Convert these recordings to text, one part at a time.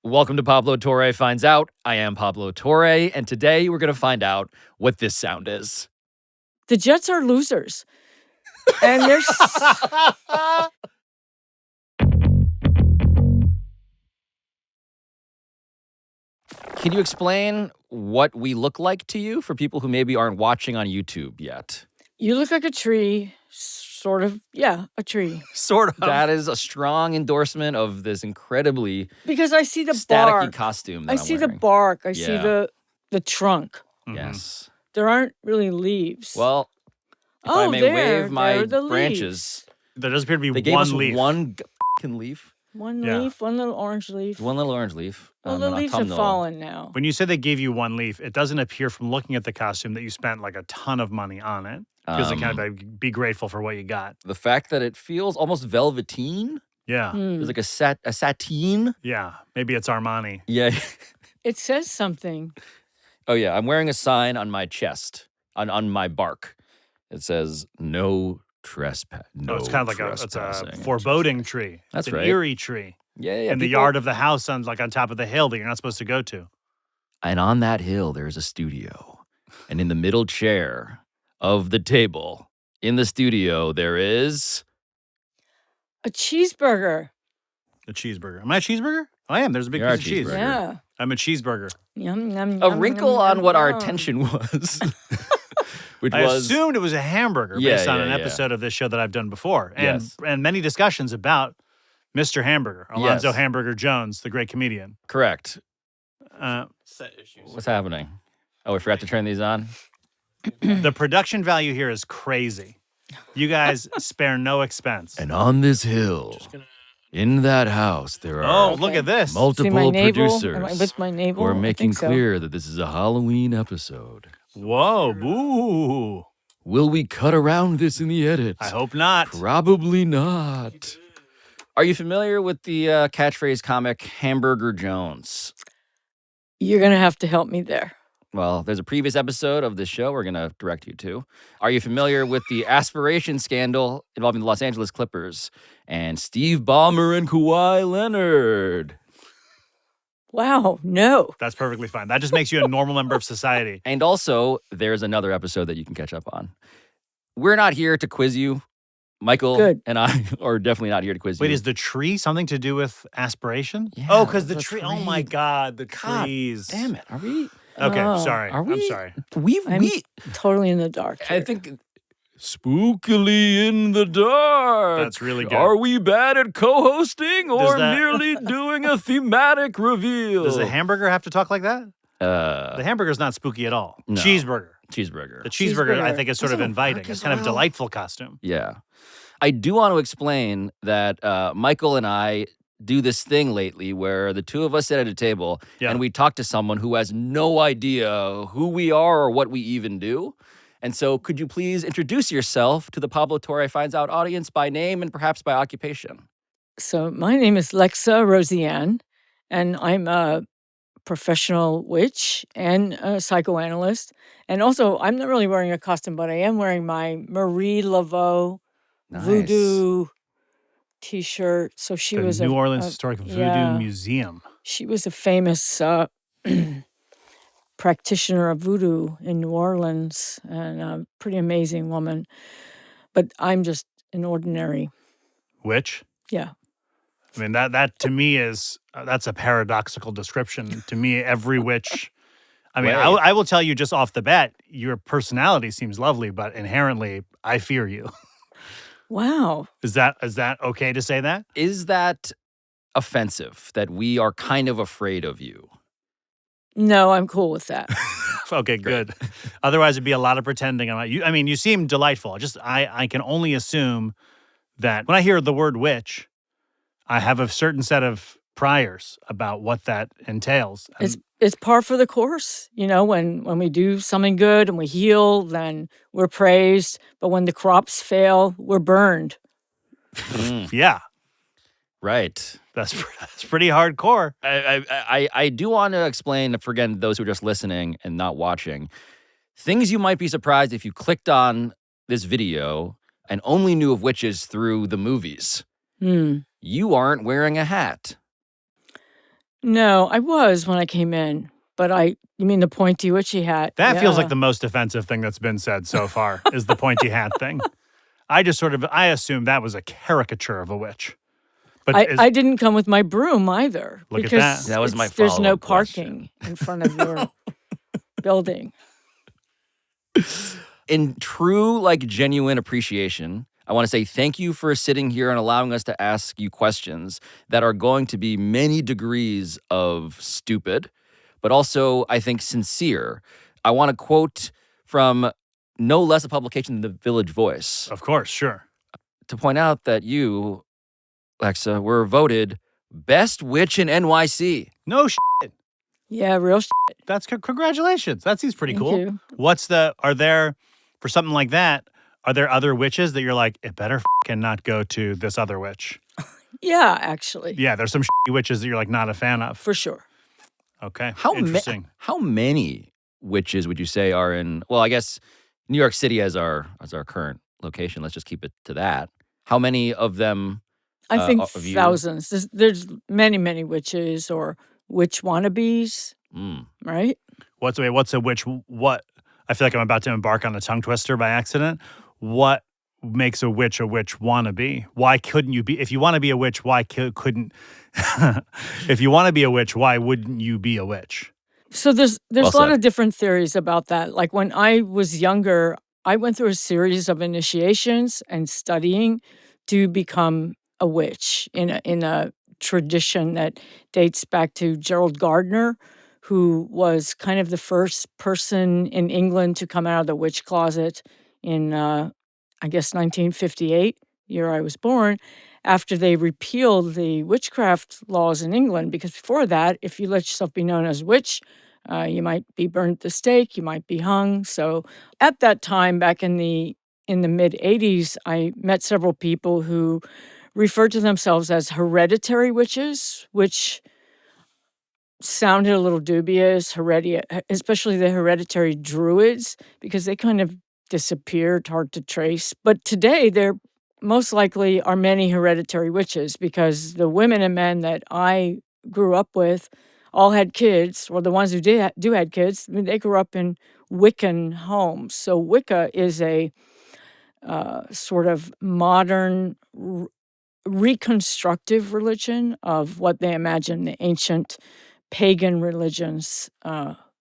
Welcome to Pablo Torre Finds Out. I am Pablo Torre, and today we're going to find out what this sound is. The Jets are losers. And they're... Can you explain what we look like to you for people who maybe aren't watching on YouTube yet? You look like a tree, sort of. Yeah, a tree. Sort of. That is a strong endorsement of this incredibly because I see the staticky bark. costume that I I'm see wearing. the bark. I Yeah. see the trunk. Mm-hmm. Yes. There aren't really leaves. Well, if I may wave my the branches. There does appear to be They gave one us leaf. one f***ing leaf. One leaf, one little orange leaf. One little orange leaf. Well, the leaves have fallen now. When you say they gave you one leaf, it doesn't appear from looking at the costume that you spent like a ton of money on it. Because it kind of be grateful for what you got. The fact that it feels almost velveteen. Yeah. There's like a sateen. Yeah. Maybe it's Armani. Yeah. It says something. Oh, yeah. I'm wearing a sign on my chest, on my bark. It says, no trespass. No, it's kind of like it's a foreboding tree. That's it's an right. eerie tree. Yeah. In the yard of the house on top of the hill that you're not supposed to go to. And on that hill, there's a studio. And in the middle chair of the table in the studio, there is a cheeseburger. A cheeseburger. Am I a cheeseburger? I am. There's a big piece of cheese. Yeah. I'm a cheeseburger. Yum, yum, a yum, wrinkle yum, on yum, what our yum. attention was. I assumed it was a hamburger based on an episode of this show that I've done before. And many discussions about Mr. Hamburger, Alonzo Hamburger Jones, the great comedian. Correct. Set issues. What's happening? Oh, we forgot to turn these on? The production value here is crazy. You guys spare no expense. And on this hill, in that house, there are look at this. multiple producers Am I with my navel? who are making so. clear that this is a Halloween episode. Whoa, boo. Will we cut around this in the edit? I hope not. Probably not. Are you familiar with the catchphrase comic Hamburger Jones? You're going to have to help me there. Well, there's a previous episode of this show we're going to direct you to. Are you familiar with the aspiration scandal involving the Los Angeles Clippers and Steve Ballmer and Kawhi Leonard? Wow, no. That's perfectly fine. That just makes you a normal member of society. And also, there's another episode that you can catch up on. We're not here to quiz you. Michael and I are definitely not here to quiz you. Wait, is the tree something to do with aspiration? Yeah, because the tree. Oh my God, the trees. Damn it. Are we? Okay, sorry. Are we? I'm sorry. I'm totally in the dark here. I think spookily in the dark. That's really good. Are we bad at co-hosting or that- merely doing a thematic reveal? Does the hamburger have to talk like that? The hamburger's not spooky at all. No. Cheeseburger. Cheeseburger. The cheeseburger, I think, is sort of inviting. It's kind of a delightful costume. Yeah. I do want to explain that Michael and I do this thing lately where the two of us sit at a table and we talk to someone who has no idea who we are or what we even do. And so could you please introduce yourself to the Pablo Torre Finds Out audience by name and perhaps by occupation? So my name is Lexa Roséan, and I'm a professional witch and a psychoanalyst. And also, I'm not really wearing a costume, but I am wearing my Marie Laveau voodoo T-shirt. So she was New Orleans Historic Voodoo Museum. She was a famous practitioner of voodoo in New Orleans, and a pretty amazing woman. But I'm just an ordinary Witch? Yeah. I mean, that to me is, that's a paradoxical description. To me, every witch, I mean, I will tell you just off the bat, your personality seems lovely, but inherently, I fear you. Wow. Is that okay to say that? Is that offensive that we are kind of afraid of you? No, I'm cool with that. Okay, good. Otherwise, it'd be a lot of pretending. I mean, you seem delightful. I can only assume that when I hear the word witch, I have a certain set of priors about what that entails. It's par for the course. You know, when we do something good and we heal, then we're praised. But when the crops fail, we're burned. Yeah. Right. That's pretty hardcore. I do want to explain, for again, those who are just listening and not watching, things you might be surprised if you clicked on this video and only knew of witches through the movies. You aren't wearing a hat. No, I was when I came in, but you mean the pointy witchy hat? That feels like Yeah. the most offensive thing that's been said so far, is the pointy hat thing. I assumed that was a caricature of a witch. But I didn't come with my broom either. Look at because that. That was my there's no follow-up question. parking in front of your building. In true, genuine appreciation, I want to say thank you for sitting here and allowing us to ask you questions that are going to be many degrees of stupid, but also, I think, sincere. I want to quote from no less a publication than the Village Voice Of course, sure. to point out that you, Lexa, were voted best witch in NYC. No Yeah, real That's congratulations. That seems pretty Thank cool. you. Are there, for something like that, are there other witches that you're like, it better not go to this other witch? Yeah, actually. Yeah, there's some witches that you're like not a fan of. For sure. Okay, How interesting. How many witches would you say are in? Well, I guess New York City as our current location. Let's just keep it to that. How many of them? I think of you? thousands. There's many, many witches or witch wannabes, right? What's a witch? What? I feel like I'm about to embark on a tongue twister by accident. What makes a witch wannabe? Why couldn't you be? If you want to be a witch, why couldn't? If you want to be a witch, why wouldn't you be a witch? So there's Well a lot said. of different theories about that. Like when I was younger, I went through a series of initiations and studying to become a witch in a tradition that dates back to Gerald Gardner, who was kind of the first person in England to come out of the witch closet in I guess 1958, year I was born, after they repealed the witchcraft laws in England. Because before that, if you let yourself be known as a witch, you might be burned at the stake, you might be hung. So at that time, back in the mid 80s, I met several people who referred to themselves as hereditary witches, which sounded a little dubious, especially the hereditary druids, because they kind of disappeared, hard to trace. But today, there most likely are many hereditary witches because the women and men that I grew up with all had kids, or the ones who do had kids. I mean, they grew up in Wiccan homes. So Wicca is a sort of modern reconstructive religion of what they imagine the ancient pagan religions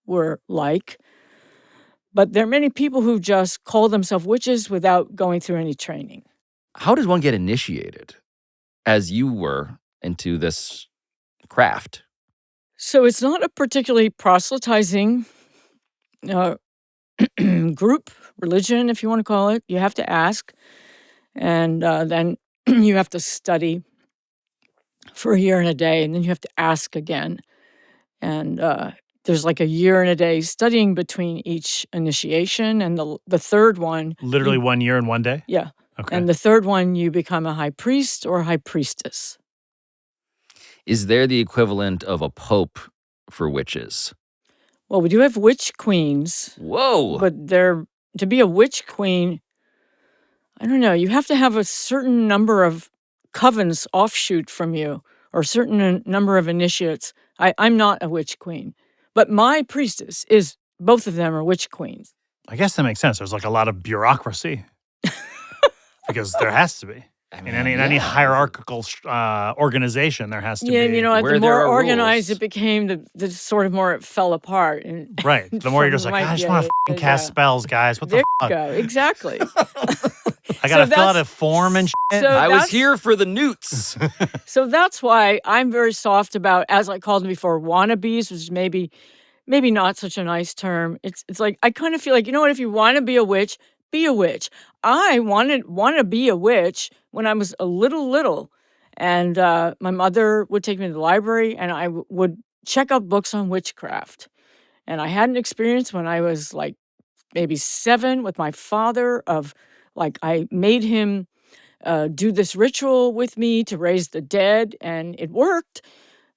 were like. But there are many people who just call themselves witches without going through any training. How does one get initiated, as you were, into this craft? So it's not a particularly proselytizing group, religion, if you want to call it. You have to ask, and then you have to study for a year and a day, and then you have to ask again. And there's like a year and a day studying between each initiation, and the third one. Literally 1 year and 1 day? Yeah. Okay. And the third one, you become a high priest or high priestess. Is there the equivalent of a pope for witches? Well, we do have witch queens, Whoa! but to be a witch queen, I don't know, you have to have a certain number of covens offshoot from you, or a certain number of initiates. I'm not a witch queen, but my priestess is, both of them are witch queens. I guess that makes sense. There's like a lot of bureaucracy because there has to be. In any hierarchical organization, there has to be. Yeah, you know, where the there more are organized rules. it became, the sort of more it fell apart. And Right. The more you're just like, I just want to cast spells, guys. What the there fuck? you go. Exactly. I got to fill out a form and shit. So I was that's- here for the newts. So that's why I'm very soft about, as I called them before, wannabes, which is maybe not such a nice term. It's like, I kind of feel like, you know what, if you want to be a witch, be a witch. I want to be a witch when I was a little. And my mother would take me to the library, and I would check out books on witchcraft. And I had an experience when I was like maybe 7 with my father of, like, I made him do this ritual with me to raise the dead, and it worked.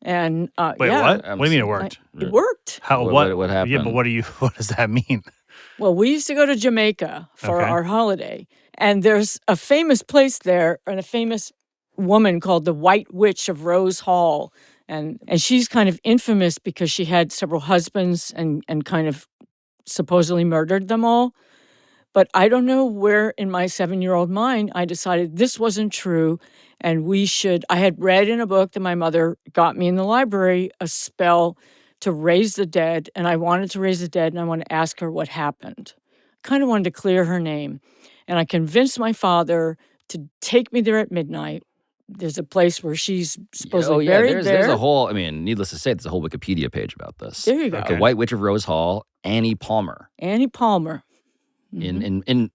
And Wait, yeah, what? What do you mean it worked? it worked. How? What Yeah, happened? but what does that mean? Well, we used to go to Jamaica for Okay. our holiday, and there's a famous place there, and a famous woman called the White Witch of Rose Hall, And she's kind of infamous because she had several husbands and kind of supposedly murdered them all. But I don't know where in my 7-year-old mind I decided this wasn't true and I had read in a book that my mother got me in the library a spell to raise the dead, and I wanted to raise the dead and I wanted to ask her what happened. Kind of wanted to clear her name. And I convinced my father to take me there at midnight. There's a place where she's supposedly buried there. There's a whole, needless to say, there's a whole Wikipedia page about this. There you go. The White Witch of Rose Hall, Annie Palmer. Annie Palmer. In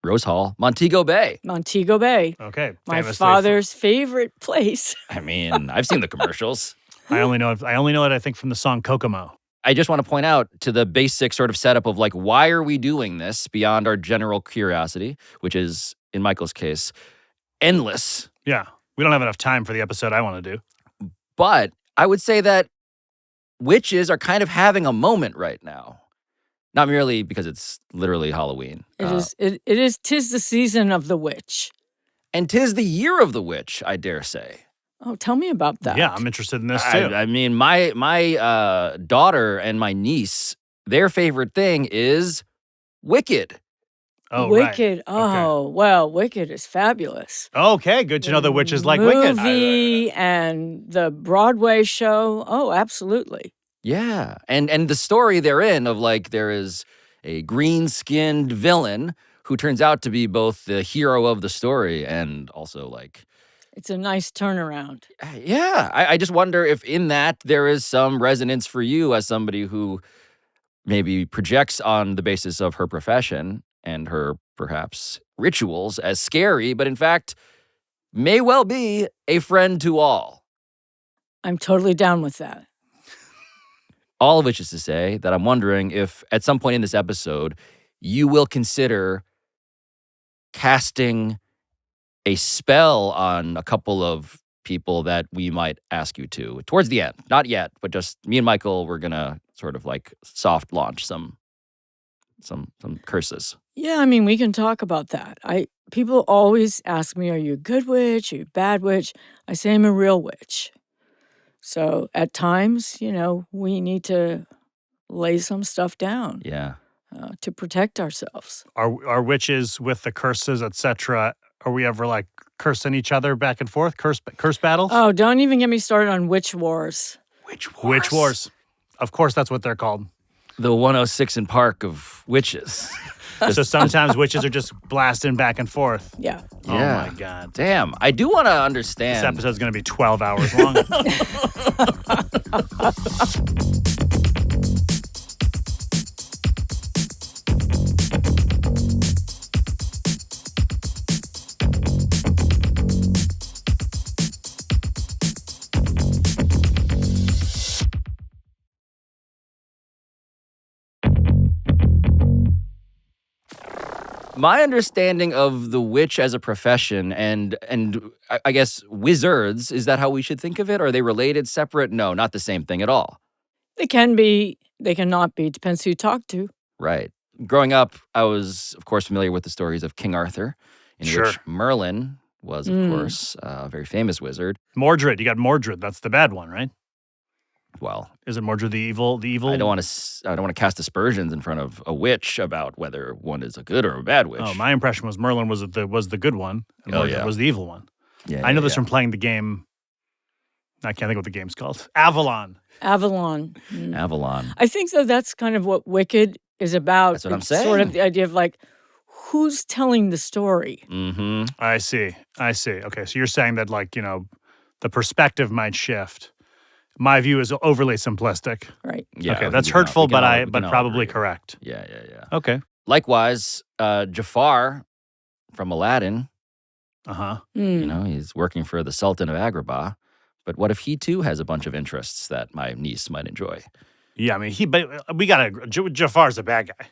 Rose Hall, Montego Bay. Montego Bay. Okay. My father's favorite place. I've seen the commercials. I only know it, I think, from the song Kokomo. I just want to point out to the basic sort of setup of like, why are we doing this beyond our general curiosity, which is, in Michael's case, endless. Yeah. We don't have enough time for the episode I want to do. But I would say that witches are kind of having a moment right now. Not merely because it's literally Halloween. It is 'tis the season of the witch. And 'tis the year of the witch, I dare say. Oh, tell me about that. Yeah, I'm interested in this too. My daughter and my niece, their favorite thing is Wicked. Oh, Wicked. Right. Oh, well, Wicked is fabulous. Okay, good to know that witches like Wicked. Movie and the Broadway show. Oh, absolutely. Yeah. And the story they're in of like there is a green-skinned villain who turns out to be both the hero of the story and also like... It's a nice turnaround. Yeah. I just wonder if in that there is some resonance for you as somebody who maybe projects on the basis of her profession and her, perhaps, rituals as scary, but in fact, may well be a friend to all. I'm totally down with that. All of which is to say that I'm wondering if at some point in this episode, you will consider casting a spell on a couple of people that we might ask you to towards the end. Not yet, but just me and Michael, we're going to sort of like soft launch some curses. Yeah, we can talk about that. People always ask me, are you a good witch? Are you a bad witch? I say I'm a real witch. So at times, we need to lay some stuff down. Yeah. To protect ourselves. Are witches with the curses, etc.? Are we ever like cursing each other back and forth? Curse battles? Oh, don't even get me started on witch wars. Witch wars. Of course, that's what they're called. The 106 in Park of witches. So sometimes witches are just blasting back and forth. Yeah. Oh my God. Damn. I do want to understand. This episode's going to be 12 hours long. My understanding of the witch as a profession and I guess wizards, is that how we should think of it? Are they related, separate? No, not the same thing at all. They can be, they cannot be. Depends who you talk to. Right. Growing up, I was, of course, familiar with the stories of King Arthur, in which Merlin was, of course, a very famous wizard. Mordred. You got Mordred. That's the bad one, right? Well, is it Mordred the evil? I don't want to cast aspersions in front of a witch about whether one is a good or a bad witch. Oh, my impression was Merlin was the good one, and Mordred was the evil one. Yeah, I know this from playing the game. I can't think what the game's called. Avalon. Avalon. Avalon. I think that's kind of what Wicked is about. That's what I'm saying. Sort of the idea of like, who's telling the story? Mm-hmm. I see. Okay, so you're saying that like, the perspective might shift. My view is overly simplistic. Right. Yeah. Okay, that's hurtful, but probably correct. Yeah. Okay. Likewise, Jafar from Aladdin. Uh-huh. He's working for the Sultan of Agrabah. But what if he too has a bunch of interests that my niece might enjoy? Yeah, but we gotta. Jafar's a bad guy.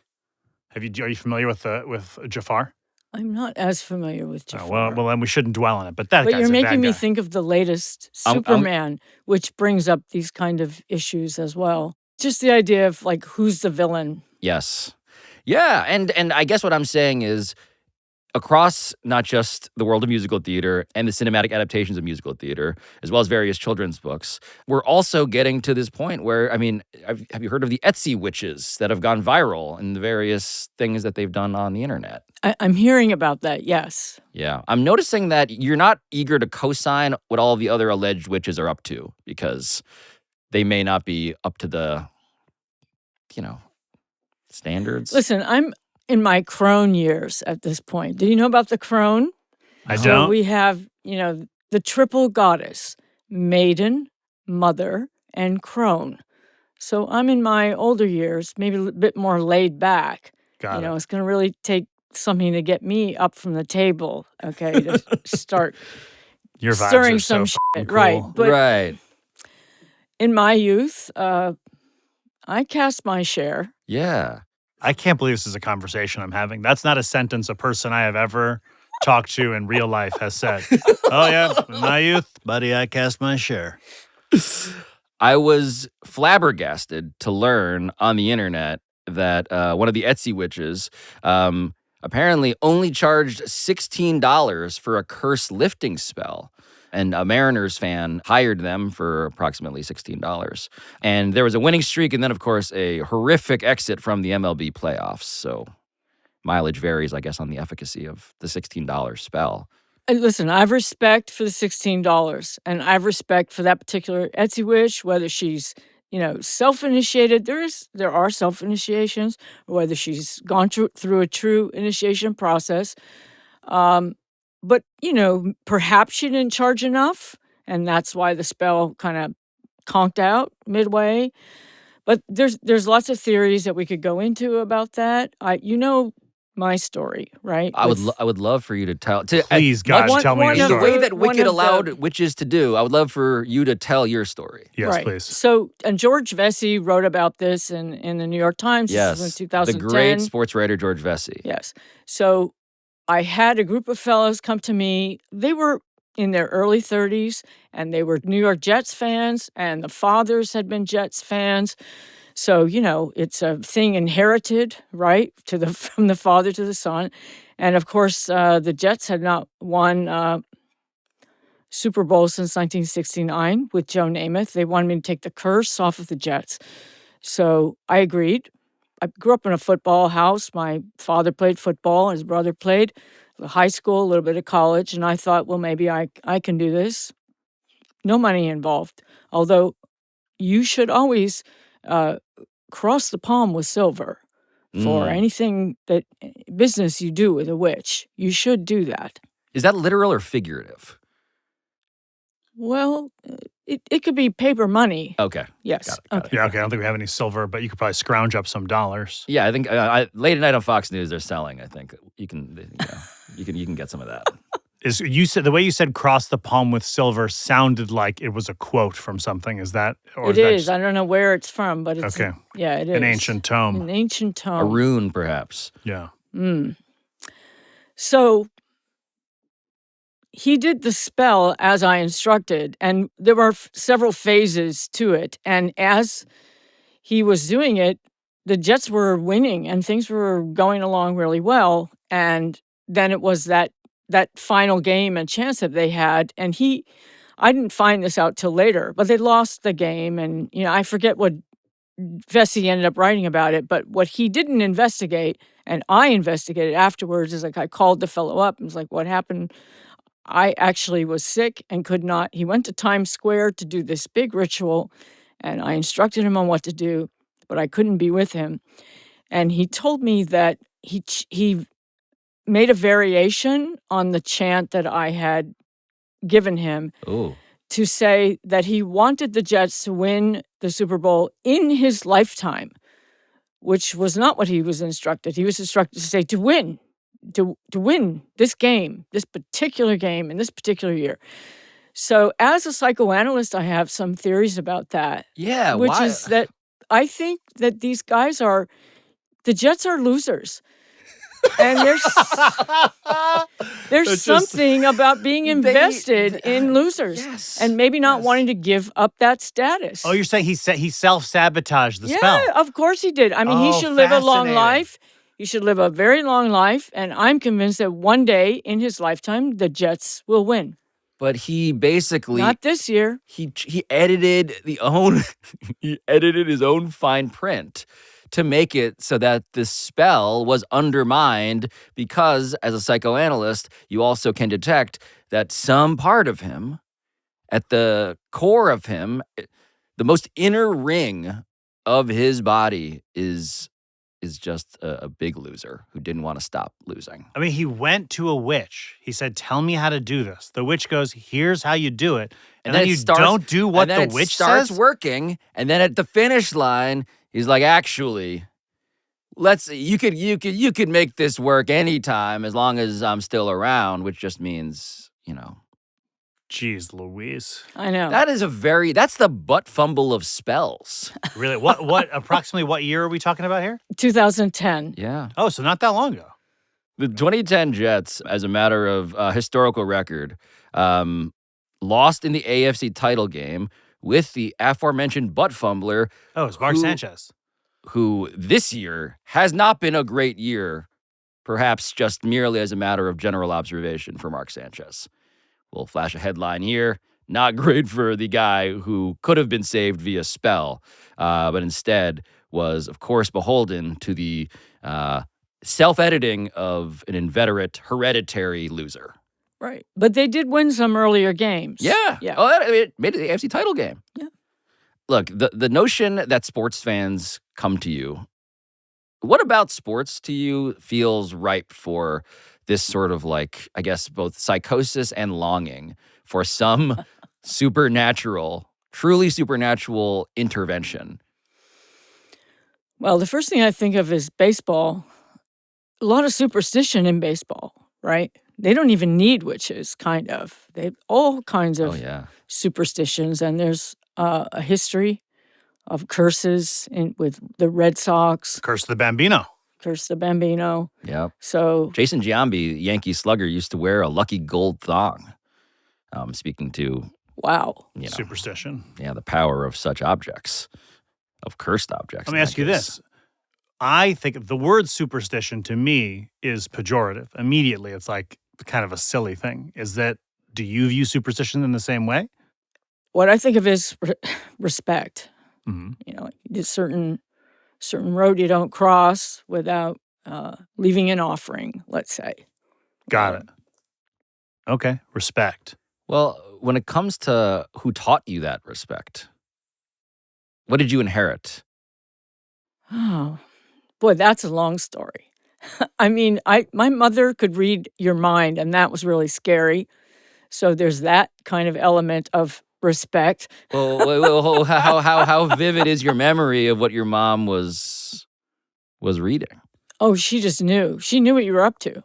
Are you familiar with Jafar? I'm not as familiar with Jafar. Well, then we shouldn't dwell on it. But guy's you're a making bad me guy. think of the latest Superman, which brings up these kind of issues as well. Just the idea of like, who's the villain? Yes. Yeah, and I guess what I'm saying is, across not just the world of musical theater and the cinematic adaptations of musical theater, as well as various children's books, we're also getting to this point where, I mean, have you heard of the Etsy witches that have gone viral and the various things that they've done on the internet? I'm hearing about that, yes. Yeah. I'm noticing that you're not eager to co-sign what all the other alleged witches are up to because they may not be up to the, standards. Listen, I'm in my crone years at this point. Do you know about the crone? I So don't. we have, the triple goddess, maiden, mother, and crone. So I'm in my older years, maybe a bit more laid back. Got it. It's going to really take something to get me up from the table, okay, to start Your vibes stirring are so some shit, cool. right? But right. in my youth, I cast my share. Yeah. I can't believe this is a conversation I'm having. That's not a sentence a person I have ever talked to in real life has said. Oh, yeah, in my youth, buddy, I cast my share. I was flabbergasted to learn on the internet that one of the Etsy witches apparently only charged $16 for a curse lifting spell. And a Mariners fan hired them for approximately $16. And there was a winning streak and then, of course, a horrific exit from the MLB playoffs. So mileage varies, I guess, on the efficacy of the $16 spell. And listen, I have respect for the $16, and I have respect for that particular Etsy witch, whether she's, self-initiated. There are self-initiations, or whether she's gone through a true initiation process. But, perhaps she didn't charge enough, and that's why the spell kind of conked out midway. But there's lots of theories that we could go into about that. My story, right? I would love for you to tell. Please, God, tell me your in the story. way that Wicked allowed witches to do, I would love for you to tell your story. Yes, right. please. So, and George Vesey wrote about this in the New York Times. Yes, This is in 2010. the great sports writer George Vesey. Yes. So I had a group of fellows come to me. They were in their early 30s, and they were New York Jets fans, and the fathers had been Jets fans. So, it's a thing inherited, right, from the father to the son. And, of course, the Jets had not won Super Bowl since 1969 with Joe Namath. They wanted me to take the curse off of the Jets. So I agreed. I grew up in a football house. My father played football. His brother played high school, a little bit of college. And I thought, well, maybe I can do this. No money involved. Although you should always cross the palm with silver for anything that business you do with a witch. You should do that. Is that literal or figurative? Well, it could be paper money. Okay. Yes. Got it. Yeah, okay. I don't think we have any silver, but you could probably scrounge up some dollars. Yeah, I think late at night on Fox News they're selling. I think you can get some of that. The way you said "cross the palm with silver" sounded like it was a quote from something. Is that? Or It is. I don't know where it's from, but it's okay. It is An ancient tome. An ancient tome. A rune, perhaps. Yeah. So he did the spell as I instructed, and there were several phases to it. And as he was doing it, the Jets were winning and things were going along really well. And then it was that final game and chance that they had. And I didn't find this out till later, but they lost the game. And, I forget what Vesey ended up writing about it, but what he didn't investigate, and I investigated afterwards, is like I called the fellow up and was like, what happened? I actually was sick and could not. He went to Times Square to do this big ritual, and I instructed him on what to do, but I couldn't be with him. And he told me that he made a variation on the chant that I had given him to say that he wanted the Jets to win the Super Bowl in his lifetime, which was not what he was instructed. He was instructed to say to win. To win this game, this particular game in this particular year. So as a psychoanalyst, I have some theories about that. Yeah, which why? is that I think that these guys the Jets are losers. And there's something about being invested in losers, yes, and maybe not wanting to give up that status. Oh, you're saying he self-sabotaged the spell? Yeah, of course he did. I mean, he should live a long fascinating. life. He should live a very long life, and I'm convinced that one day in his lifetime, the Jets will win. But he basically Not this year. he edited he edited his own fine print to make it so that the spell was undermined because, as a psychoanalyst, you also can detect that some part of him, at the core of him, the most inner ring of his body is just a big loser who didn't want to stop losing. I mean, he went to a witch. He said, "Tell me how to do this." The witch goes, "Here's how you do it." And then you don't do what the witch starts says? working, and then at the finish line, he's like, "Actually, you could make this work anytime as long as I'm still around," which just means, Jeez Louise. I know. That's the butt fumble of spells. Really? Approximately what year are we talking about here? 2010. Yeah. Oh, so not that long ago. The 2010 Jets, as a matter of historical record, lost in the AFC title game with the aforementioned butt fumbler. Oh, it's Mark Sanchez. Who this year has not been a great year, perhaps just merely as a matter of general observation for Mark Sanchez. We'll flash a headline here. Not great for the guy who could have been saved via spell, but instead was, of course, beholden to the self-editing of an inveterate hereditary loser. Right. But they did win some earlier games. Yeah. Oh, it made it the AFC title game. Yeah. Look, the notion that sports fans come to you, what about sports to you feels ripe for this sort of I guess, both psychosis and longing for some truly supernatural intervention? Well, the first thing I think of is baseball. A lot of superstition in baseball, right? They don't even need witches, kind of. They have all kinds of superstitions, and there's a history of curses with the Red Sox. Curse the Bambino. Curse the Bambino. Yeah. So Jason Giambi, Yankee slugger, used to wear a lucky gold thong. Speaking to superstition. Yeah, the power of such objects, of cursed objects. Let me ask you this. I think the word superstition to me is pejorative. Immediately, it's like kind of a silly thing. Do you view superstition in the same way? What I think of is respect. Mm-hmm. There's certain road you don't cross without leaving an offering, let's say. Got it. Okay, respect. Well, when it comes to who taught you that respect, what did you inherit? Oh, boy, that's a long story. I mean, my mother could read your mind, and that was really scary. So there's that kind of element of respect. Well, how vivid is your memory of what your mom was reading? Oh, she just knew. She knew what you were up to.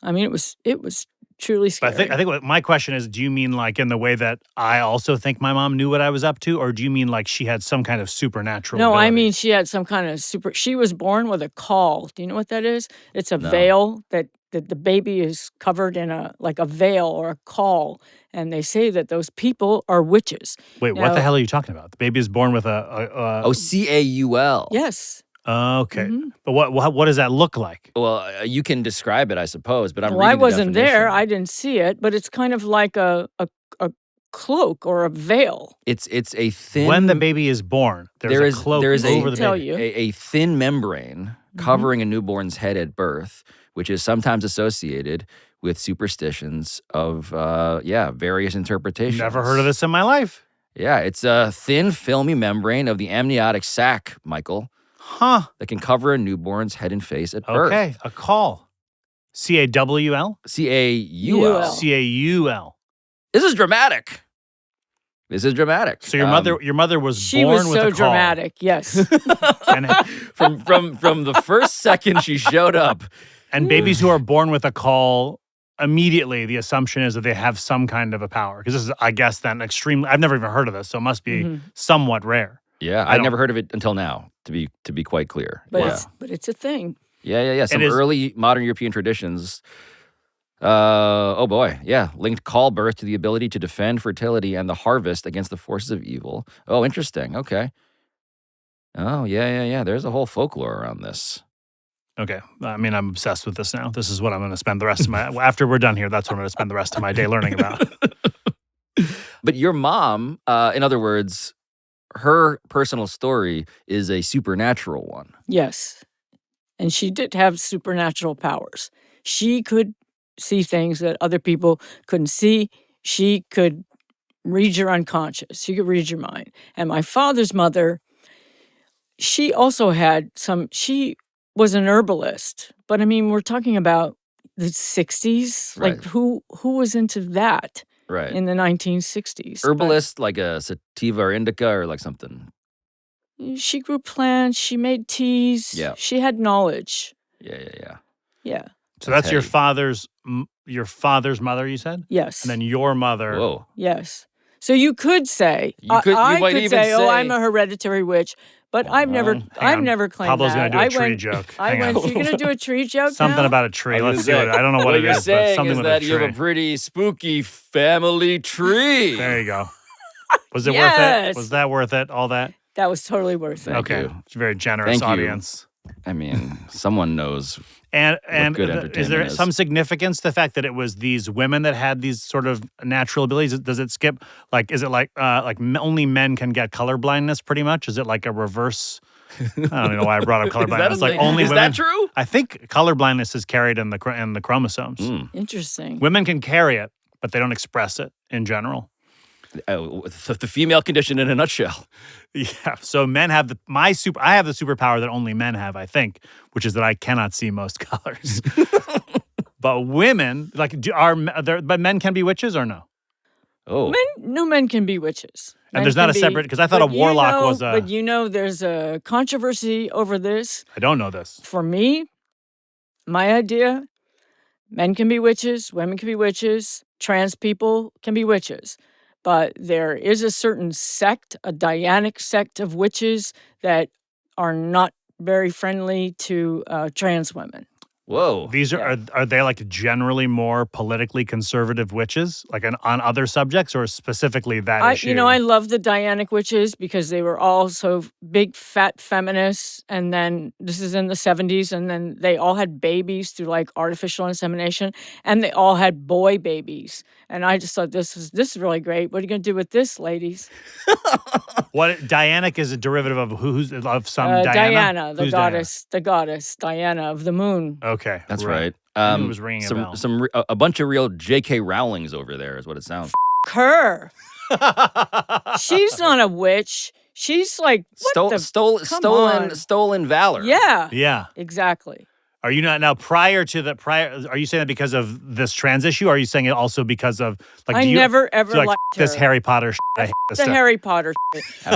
I mean, it was truly scary. But I think what my question is, do you mean in the way that I also think my mom knew what I was up to, or do you mean she had some kind of supernatural No, ability? I mean she had some kind of she was born with a caul. Do you know what that is? It's a veil that the baby is covered in a veil or a caul, and they say that those people are witches. Wait, what the hell are you talking about? The baby is born with a caul. Yes. Okay. Mm-hmm. But what does that look like? Well, you can describe it, I suppose, but I wasn't there. I didn't see it, but it's kind of like a cloak or a veil. It's a thin. When the baby is born, there's a cloak over the baby. A thin membrane covering a newborn's head at birth, which is sometimes associated with superstitions of various interpretations. Never heard of this in my life. Yeah, it's a thin, filmy membrane of the amniotic sac, Michael. Huh. That can cover a newborn's head and face at birth. Okay, a caul. C-A-W-L? C-A-U-L. C-A-U-L. This is dramatic. So your mother was she born was with a caul. so dramatic, yes. from the first second she showed up. And babies who are born with a caul, immediately the assumption is that they have some kind of a power. Because this is, I guess, then extremely, I've never even heard of this, so it must be somewhat rare. Yeah, I'd never heard of it until now, to be quite clear. But it's a thing. Yeah. Some early modern European traditions. Linked caul birth to the ability to defend fertility and the harvest against the forces of evil. Oh, interesting. Okay. Oh, yeah. There's a whole folklore around this. Okay. I mean, I'm obsessed with this now. This is what I'm going to spend the rest of my, after we're done here, that's what I'm going to spend the rest of my day learning about. But your mom, in other words, her personal story is a supernatural one. Yes. And she did have supernatural powers. She could see things that other people couldn't see. She could read your unconscious. She could read your mind. And my father's mother, she also had she was an herbalist. But I mean, we're talking about the 60s. Right. Like who was into that Right. in the 1960s? Herbalist, like a sativa or indica or like something. She grew plants. She made teas. Yeah. She had knowledge. Yeah. Yeah. So that's your heady. father's mother, you said? Yes. And then your mother. Whoa. Yes. So you could say, You I might could even say, oh, I'm say- a hereditary witch, but I've never claimed Pablo's that. going to do a tree joke. Hang on. You're going to do a tree joke Something now? about a tree. I was Let's see gonna what say, I don't know what what it you're is, but saying something is with that a you have tree. a pretty spooky family tree. There you go. Was it worth Yes. it? Was that worth it? All that? That was totally worth it. Thank Okay. you. It's a very generous Thank you. audience. I mean, someone knows. And good is entertainment there is. some significance to the fact that it was these women that had these sort of natural abilities? Does it skip like is it like only men can get color blindness pretty much? Is it like a reverse? I don't even know why I brought up color blindness. Is that a Like thing? only Is women. that true? I think color blindness is carried in the chromosomes. Interesting. Women can carry it, but they don't express it in general. The female condition in a nutshell. Yeah. So men have I have the superpower that only men have, I think, which is that I cannot see most colors. But women, like, but men can be witches or no? Oh. No men can be witches. And there's not a separate, because I thought a warlock was a. But there's a controversy over this. I don't know this. For me, my idea, men can be witches, women can be witches, trans people can be witches. But there is a certain sect, a Dianic sect of witches that are not very friendly to trans women. Whoa. These are they like generally more politically conservative witches, like on other subjects, or specifically that issue? I love the Dianic witches because they were all so big, fat feminists. And then this is in the 70s, and then they all had babies through like artificial insemination, and they all had boy babies. And I just thought this is really great. What are you going to do with this, ladies? What Dianic is a derivative of who's of some Diana? Diana, the Who's goddess Diana of the moon. Okay, That's right. I knew it was ringing a bell. A bunch of real J.K. Rowlings over there is what it sounds. Her. She's not a witch. She's like Stolen valor. Yeah. Yeah. Exactly. Are you not now prior? Are you saying that because of this trans issue? Or are you saying it also because of like? I never ever like liked this her. Harry Potter. I hate this The stuff. Harry Potter.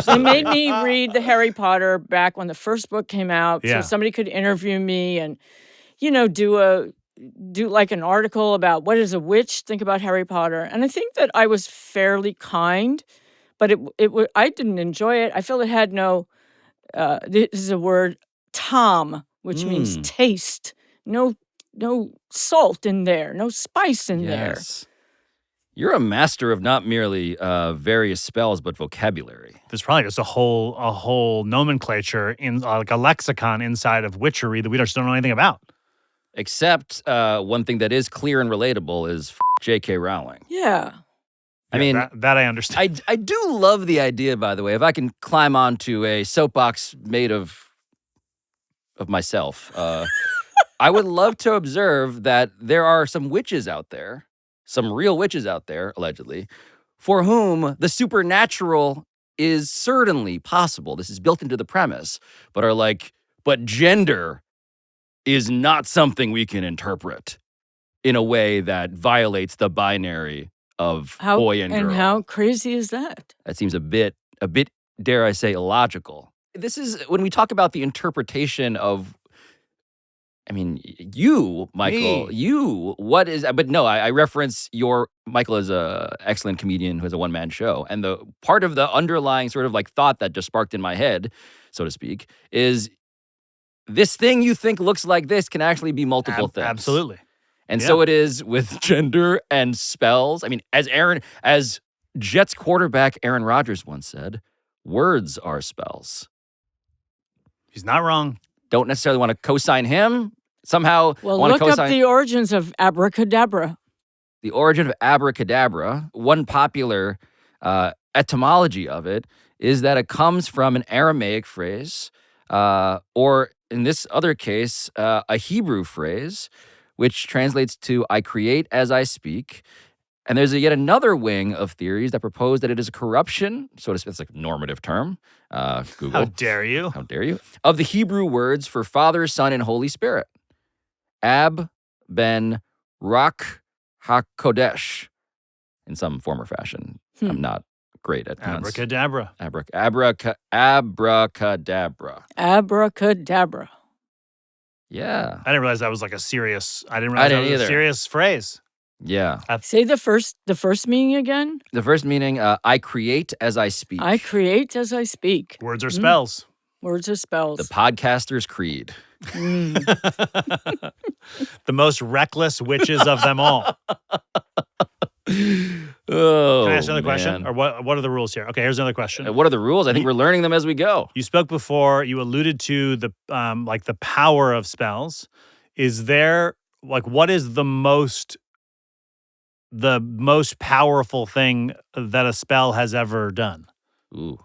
They made me read the Harry Potter back when the first book came out, Yeah. so somebody could interview me and, do like an article about what is a witch. Think about Harry Potter, and I think that I was fairly kind, but I didn't enjoy it. I felt it had no. This is a word, tom, which means taste. No salt in there. No spice in there. Yes. You're a master of not merely various spells, but vocabulary. There's probably just a whole nomenclature in like a lexicon inside of witchery that we just don't know anything about. Except one thing that is clear and relatable is J.K. Rowling. Yeah. I mean, that I understand. I do love the idea, by the way, if I can climb onto a soapbox made of myself, I would love to observe that there are some witches out there, some real witches out there, allegedly, for whom the supernatural is certainly possible. This is built into the premise, but are like, but gender is not something we can interpret in a way that violates the binary of boy and girl. And how crazy is that? That seems a bit, dare I say, illogical. This is when we talk about the interpretation of, I mean, you, Michael, but no, I reference Michael is a excellent comedian who has a one-man show. And the part of the underlying sort of like thought that just sparked in my head, so to speak, is this thing you think looks like this can actually be multiple things. Absolutely. And so it is with gender and spells. I mean, as Jets quarterback Aaron Rodgers once said, words are spells. He's not wrong. don't necessarily want to co-sign him. Somehow Well, want to look up co-sign the origins of abracadabra. the origin of abracadabra. One popular etymology of it is that it comes from an Aramaic phrase, or in this other case, a Hebrew phrase, which translates to "I create as I speak." And there's yet another wing of theories that propose that it is a corruption, so to speak. It's like a normative term. Google. How dare you? How dare you? Of the Hebrew words for Father, Son, and Holy Spirit. Ab, Ben, Rak, HaKodesh, in some form or fashion. I'm not great at Abracadabra. Abracadabra. Abracadabra. Yeah. I didn't realize that was like a serious. I didn't I realize that didn't was a either. serious phrase. Yeah. Say the first meaning again. The first meaning, I create as I speak. I create as I speak. Words are spells. Words are spells. The podcaster's creed. The most reckless witches of them all. Oh, Can I ask another man. question? Or what are the rules here? Okay, here's another question. What are the rules? I think we're learning them as we go. You spoke before, you alluded to the like the power of spells. Is there like what is the most powerful thing that a spell has ever done? Ooh.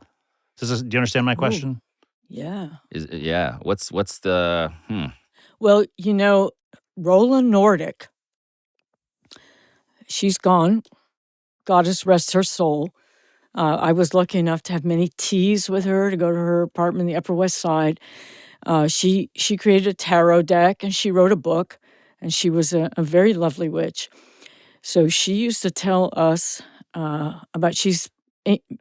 Do you understand my question? Yeah. Yeah. What's the Well, Roland Nordic, she's gone. Goddess rest her soul. I was lucky enough to have many teas with her, to go to her apartment in the Upper West Side. She created a tarot deck, and she wrote a book, and she was a very lovely witch. So she used to tell us she's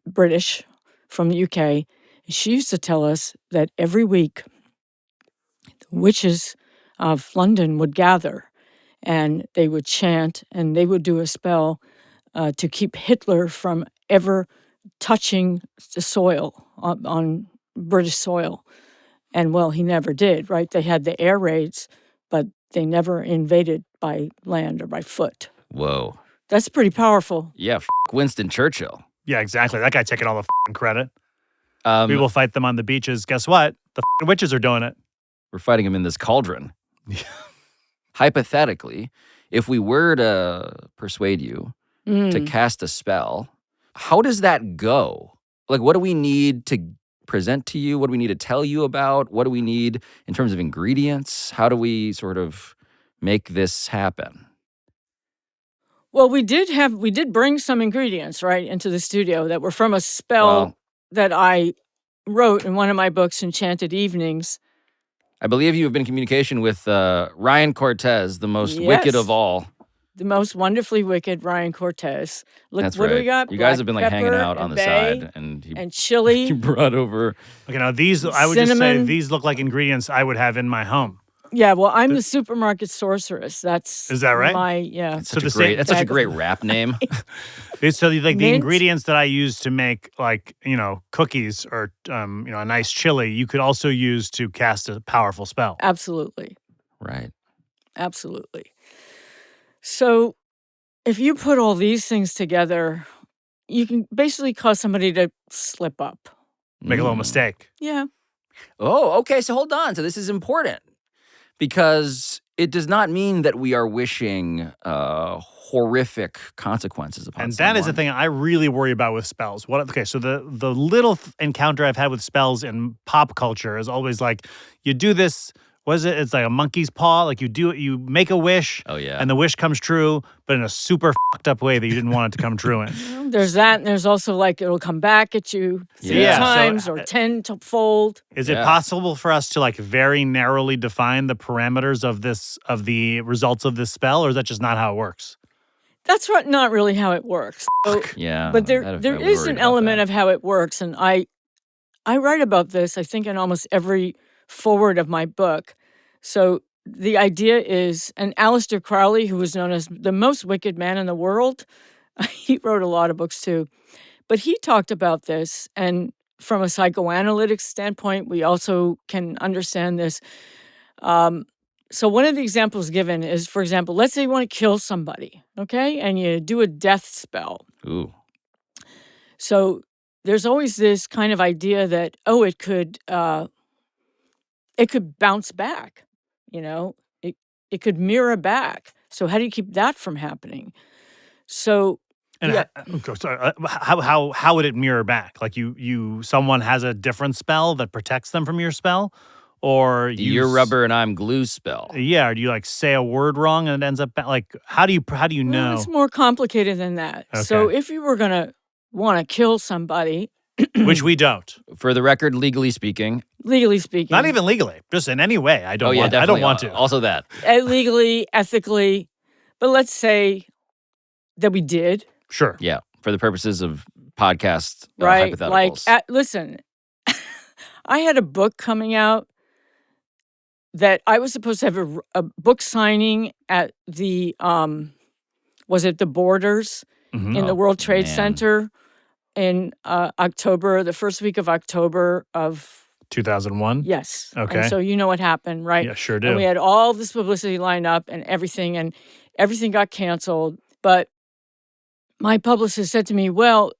British from the UK, and she used to tell us that every week the witches of London would gather, and they would chant, and they would do a spell to keep Hitler from ever touching the soil on British soil. And well, he never did, right? They had the air raids, but they never invaded by land or by foot. Whoa. That's pretty powerful. Yeah, Winston Churchill. Yeah, exactly. That guy taking all the credit. We We will fight them on the beaches. Guess what? The witches are doing it. We're fighting him in this cauldron. Hypothetically, if we were to persuade you to cast a spell, how does that go? Like, what do we need to present to you? What do we need to tell you about? What do we need in terms of ingredients? How do we sort of make this happen? Well, we did bring some ingredients, right, into the studio that were from a spell that I wrote in one of my books, Enchanted Evenings. I believe you have been in communication with Ryan Cortez, the most wicked of all. The most wonderfully wicked Ryan Cortez. Look, That's what right. do we got? You guys Black have been like hanging pepper out on the bay side, and and chili. he brought over. Okay, now these, I would just say Cinnamon. these look like ingredients I would have in my home. Yeah, well, I'm the supermarket sorceress. Is that right? That's So such a great rap name. So like the Mint. ingredients that I use to make like, cookies or, a nice chili, you could also use to cast a powerful spell. Absolutely. Right. Absolutely. So if you put all these things together, you can basically cause somebody to slip up. Make a little mistake. Yeah. Oh, okay. So hold on. So this is important because it does not mean that we are wishing horrific consequences upon And someone. that is the thing I really worry about with spells. So the little encounter I've had with spells in pop culture is always like, you do this, what is it? It's like a monkey's paw. Like you make a wish. Oh, yeah. And the wish comes true, but in a super fucked up way that you didn't want it to come true in. Well, there's that, and there's also like it'll come back at you 3 Yeah. times So, or 10-fold. Is it Yeah. possible for us to like very narrowly define the parameters of the results of this spell, or is that just not how it works? That's not really how it works. So, Yeah. but there I is worried an about element that. of how it works, and I write about this, I think, in almost every forward of my book. So the idea is, and Aleister Crowley, who was known as the most wicked man in the world, he wrote a lot of books too, but he talked about this, and from a psychoanalytic standpoint, we also can understand this. So one of the examples given is, for example, let's say you want to kill somebody, okay? And you do a death spell. Ooh. So there's always this kind of idea that, it could it could bounce back. It could mirror back. So how do you keep that from happening? So And how would it mirror back? Like someone has a different spell that protects them from your spell, or You're rubber and I'm glue spell. Yeah, or do you like say a word wrong and it ends up like how do you know? Well, it's more complicated than that. So Okay. if you were gonna want to kill somebody, Which we don't. For the record, legally speaking. legally speaking, Not even legally, just in any way. I don't want to. Also that. legally, ethically, but let's say that we did. Sure. Yeah, for the purposes of podcast Right? hypotheticals. Listen, I had a book coming out that I was supposed to have a book signing at the was it the Borders Mhm. in the World Trade man. Center in October, the first week of October of 2001? yes. Okay. And so you know what happened, right? Yeah, sure And we do. had all this publicity lined up and everything got canceled. But my publicist said to me, well,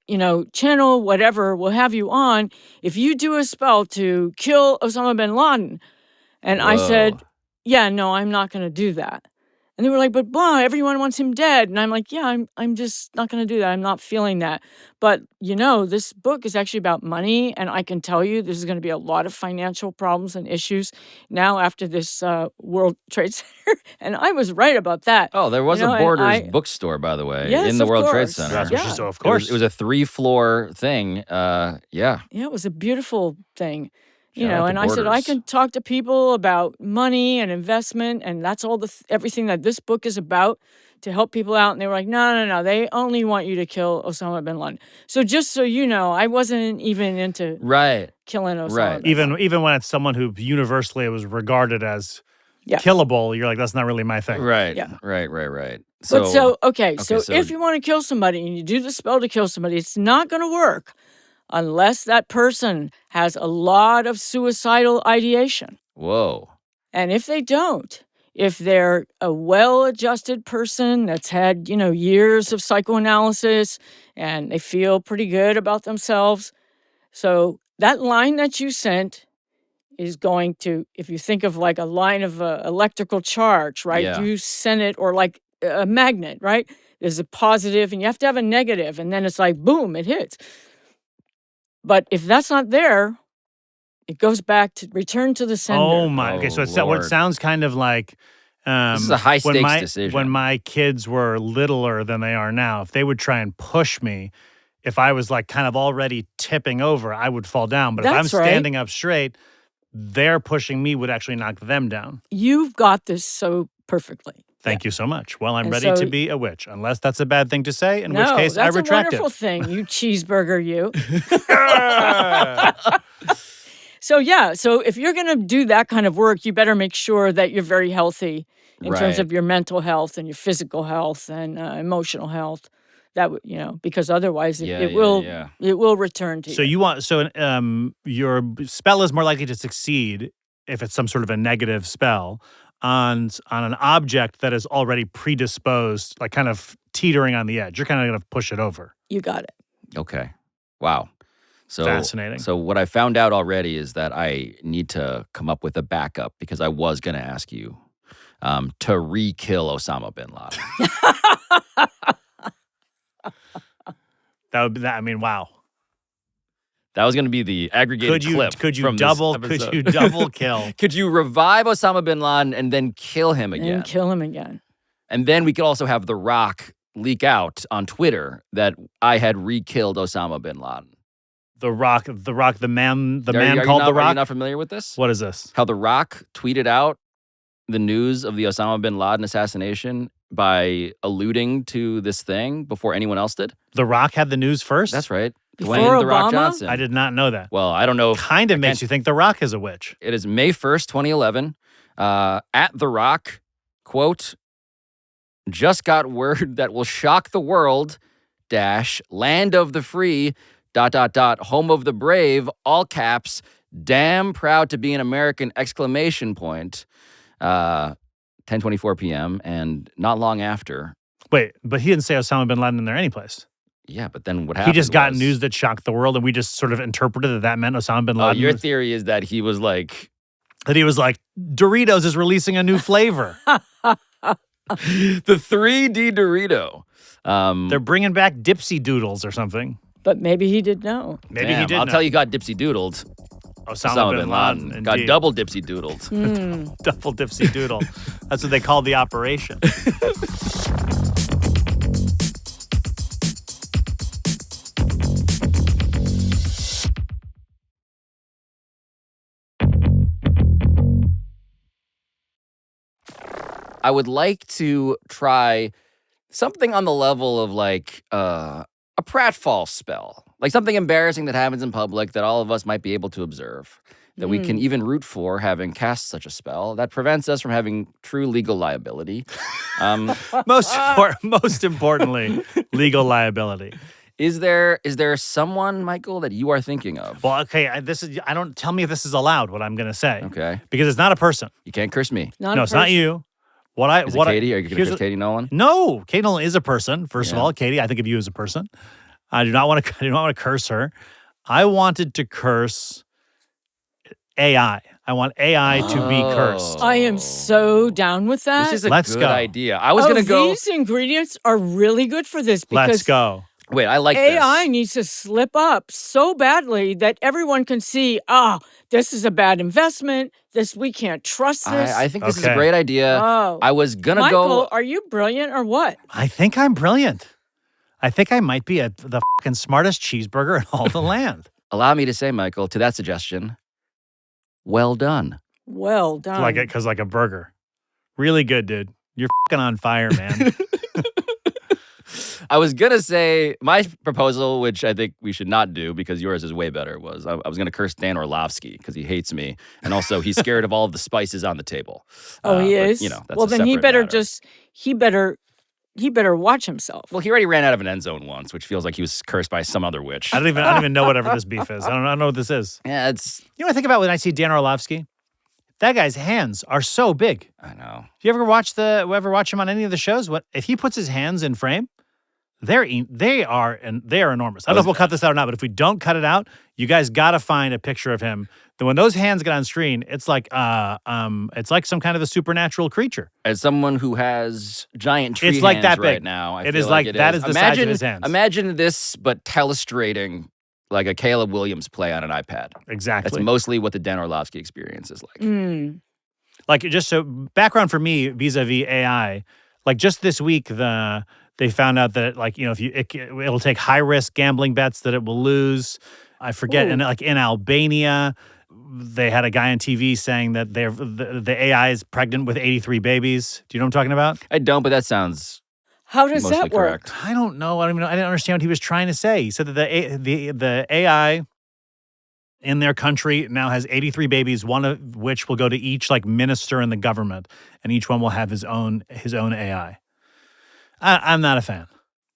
channel whatever will have you on if you do a spell to kill Osama bin Laden. And I said, Whoa. yeah, no, I'm not going to do that. And they were like, but blah, everyone wants him dead. And I'm like, yeah, I'm just not going to do that. I'm not feeling that. But, this book is actually about money. And I can tell you there's going to be a lot of financial problems and issues now after this World Trade Center. And I was right about that. Oh, there was You know, a and Borders bookstore, by the way, Yes, in the of World Trade course. Center. That's what she Yeah. said, of course. It was a 3-floor thing. Yeah. Yeah, it was a beautiful thing. Shout out to And I said, I Borders. can talk to people about money and investment, and that's all everything that this book is about to help people out. And they were like, no, they only want you to kill Osama bin Laden. So just so you know, I wasn't even into Right. killing Osama Right. bin Laden. Even when it's someone who universally was regarded as Yeah. killable, you're like, that's not really my thing. Right. Yeah. Right. So so if you want to kill somebody and you do the spell to kill somebody, it's not going to work unless that person has a lot of suicidal ideation. Whoa. And if they don't, if they're a well-adjusted person that's had, years of psychoanalysis and they feel pretty good about themselves, so that line that you sent is going to, if you think of like a line of electrical charge, right? Yeah. You send it, or like a magnet, right? There's a positive and you have to have a negative, and then it's like, boom, it hits. But if that's not there, it goes back to return to the sender. Oh my. Okay, so what Lord. it sounds kind of like This is a high when stakes decision. When my kids were littler than they are now, if they would try and push me, if I was like kind of already tipping over, I would fall down. But if I'm That's right. standing up straight, their pushing me would actually knock them down. You've got this so perfectly. Thank you so much. Well, I'm And ready so- to be a witch, unless that's a bad thing to say, in No, which case I that's retract a wonderful thing, you cheeseburger, you. it. So if you're going to do that kind of work, you better make sure that you're very healthy in terms Right. of your mental health and your physical health and emotional health. That because otherwise it will return to you. So your spell is more likely to succeed if it's some sort of a negative spell on an object that is already predisposed, like kind of teetering on the edge. You're kind of going to push it over. You got it. Okay. Wow. So Fascinating. So what I found out already is that I need to come up with a backup, because I was going to ask you to re-kill Osama bin Laden. That would be that. I mean, wow. That was going to be the aggregated clip. Could you from this double episode. kill? Could you revive Osama bin Laden and then kill him again? And kill him again. And then we could also have The Rock leak out on Twitter that I had re-killed Osama bin Laden. The Rock, the man called The Are you Rock. not familiar with this? What is this? How The Rock tweeted out the news of the Osama bin Laden assassination by alluding to this thing before anyone else did? The Rock had the news first? That's right. Before Dwayne The Rock Obama? Johnson. I did not know that. Well, I don't know. Kind of makes you think The Rock is a witch. It is May 1st, 2011. At The Rock, quote, just got word that will shock the world, land of the free, ... home of the brave, all caps, damn proud to be an American, ! 10:24 p.m. And not long after. Wait, but he didn't say Osama bin Laden in there anyplace. Yeah, but then what happened? He just got was- news that shocked the world, and we just sort of interpreted that meant Osama bin Oh, Laden. your was- theory is that he was like That he was like, Doritos is releasing a new flavor. The 3D Dorito. They're bringing back Dipsy Doodles or something. But maybe he did know. Maybe he did I'll know. tell you, got Dipsy Doodled. Osama bin Laden. Got Indeed. double Dipsy Doodled. Double Dipsy Doodle. That's what they called the operation. I would like to try something on the level of like a pratfall spell, like something embarrassing that happens in public that all of us might be able to observe, that we can even root for having cast such a spell that prevents us from having true legal liability. Most importantly, legal liability. Is there someone, Michael, that you are thinking of? Well, okay, I don't tell me if this is allowed. What I'm going to say, Okay, because it's not a person. you can't curse me. No, it's not you. Is it Katie? Are you going to curse Katie Nolan? No, Katie Nolan is a person. First of Yeah. all, Katie, I think of you as a person. I do not want to curse her. I wanted to curse AI. I want AI to be cursed. I am so down with that. This is a Let's good go. idea. I was going to go. These ingredients are really good for this because Let's go. Wait, I like AI this. needs to slip up so badly that everyone can see, this is a bad investment. We can't trust this. I think this is a Okay. great idea. Oh. I was going to Michael, go. are you brilliant or what? I think I'm brilliant. I think I might be the fucking smartest cheeseburger in all the land. Allow me to say, Michael, to that suggestion, well done. Well done. Like a burger. Really good, dude. You're fucking on fire, man. I was going to say my proposal, which I think we should not do because yours is way better, was I was going to curse Dan Orlovsky because he hates me. And also he's scared of all of the spices on the table. Oh, he but, is? You know, that's well, a then he separate better matter. he better watch himself. Well, he already ran out of an end zone once, which feels like he was cursed by some other witch. I don't even know whatever this beef is. I don't know what this is. Yeah, it's. You know what I think about when I see Dan Orlovsky? That guy's hands are so big. I know. Do you ever watch him on any of the shows? What if he puts his hands in frame? They are enormous. I don't know if we'll cut this out or not, but if we don't cut it out, you guys got to find a picture of him. Then when those hands get on screen, it's like some kind of a supernatural creature. As someone who has giant tree It's like hands that right big. now, I It feel is like like that is the size of his hands. Imagine this, but telestrating like a Caleb Williams play on an iPad. Exactly. That's mostly what the Dan Orlovsky experience is like. Mm. Like, just so background for me vis-a-vis AI, like just this week, they found out that, like, you know, it'll take high risk gambling bets that it will lose. I forget, Ooh. and like in Albania, they had a guy on TV saying that the AI is pregnant with 83 babies. Do you know what I'm talking about? I don't, but that sounds How does mostly that work? correct. I don't know. I didn't understand what he was trying to say. He said that the AI in their country now has 83 babies, one of which will go to each like minister in the government, and each one will have his own AI. I'm not a fan.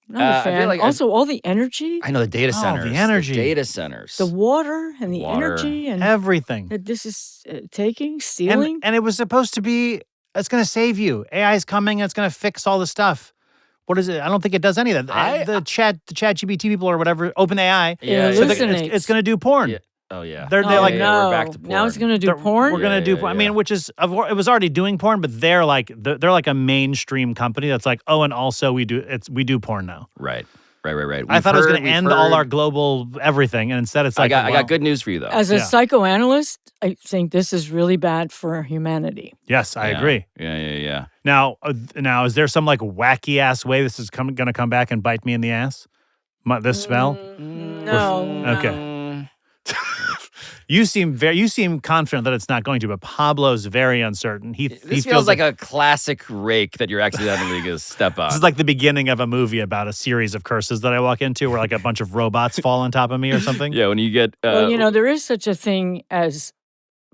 Not I a feel fan. like Also, all the energy, I know the data Oh, centers. the energy. data centers. the water, and the Water. energy, and Everything. that this is taking, stealing. And it was supposed to be, it's going to save you. AI is coming and it's going to fix all the stuff. What is it? I don't think it does any of that. The chat GPT people or whatever, OpenAI, yeah, So so hallucinates. it's going to do porn. Yeah. Oh yeah. They're oh, like, no. we're back to Now it's porn. going to do porn? We're going to Yeah, do. yeah, I mean, yeah. which is it was already doing porn, but they're like a mainstream company that's like, oh, and also we do porn now. Right. I thought it was going to end all our global everything, and instead it's like, I got good news for you though. As a Yeah. psychoanalyst, I think this is really bad for humanity. Yes, I agree. Yeah. Now, is there some like wacky ass way this is going to come back and bite me in the ass? This spell? No. Okay. Mm. You seem confident that it's not going to, but Pablo's very uncertain. He Feels like a classic rake that you're accidentally going to step on. this is like the beginning of a movie about a series of curses that I walk into, where like a bunch of robots fall on top of me or something. Yeah, when you get Well, there is such a thing as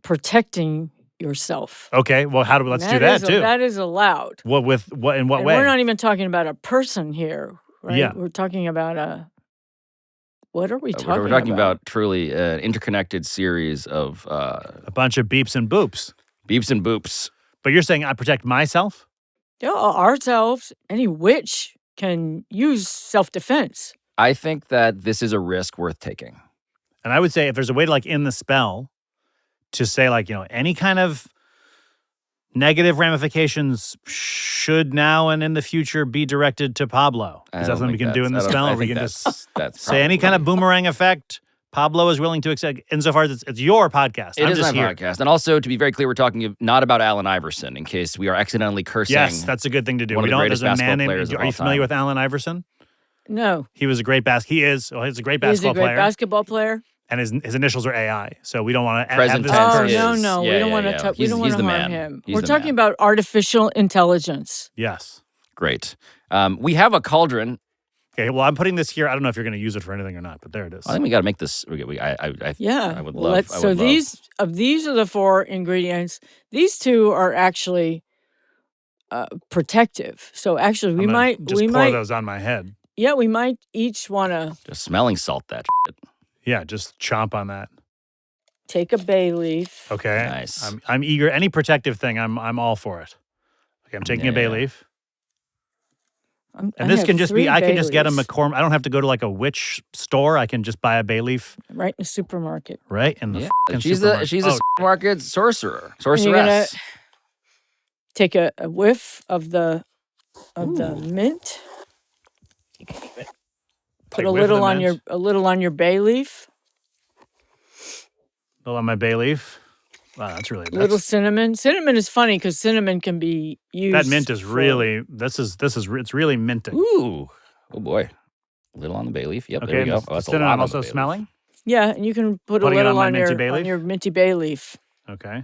protecting yourself. Okay, well, let's do that too. That is allowed. In what And way? we're not even talking about a person here, right? Yeah. We're talking about what are we talking about? we're talking about truly an interconnected series of A bunch of beeps and boops. beeps and boops. But you're saying I protect myself? Yeah, ourselves. Any witch can use self-defense. I think that this is a risk worth taking. And I would say if there's a way to like end the spell to say like, any kind of negative ramifications should now and in the future be directed to Pablo. Is that something we can do in the spell? Or we can just say any kind of boomerang effect Pablo is willing to accept insofar as it's your podcast. It is my podcast. And also, to be very clear, we're talking not about Allen Iverson in case we are accidentally cursing. Yes, that's a good thing to do. One of the greatest basketball players of all time. Are you familiar with Allen Iverson? No. He was a great he's a great basketball player. He's a great basketball player. And his initials are AI, so we don't want to Present have this. tense Oh, is- no. yeah, we don't yeah, want to yeah. we don't He's want to the harm man. him. He's We're the talking man. about artificial intelligence. Yes. Great. We have a cauldron. Okay, well, I'm putting this here. I don't know if you're going to use it for anything or not, but there it is. I think we got to make this. I would love. So these are the 4 ingredients. These 2 are actually protective. So actually, we might pour those on my head. Yeah, we might each want to just smelling salt that shit. Yeah, just chomp on that. take a bay leaf. Okay. Nice. I'm eager. Any protective thing, I'm all for it. Okay, I'm taking a bay leaf. And this can just be, I can just get a McCormick. I don't have to go to like a witch store. I can just buy a bay leaf. Right in the supermarket. Right in the She's supermarket. she's a supermarket sorceress. You're gonna take a whiff of the mint. Put a little on your bay leaf. A little on my bay leaf. Wow, that's really little cinnamon. Cinnamon is funny because cinnamon can be used. That mint is really it's really minting. Ooh, oh boy, a little on the bay leaf. Yep, okay, there we go. Oh, that's cinnamon. I'm also smelling. Yeah, and you can put a little on your minty bay leaf. Okay.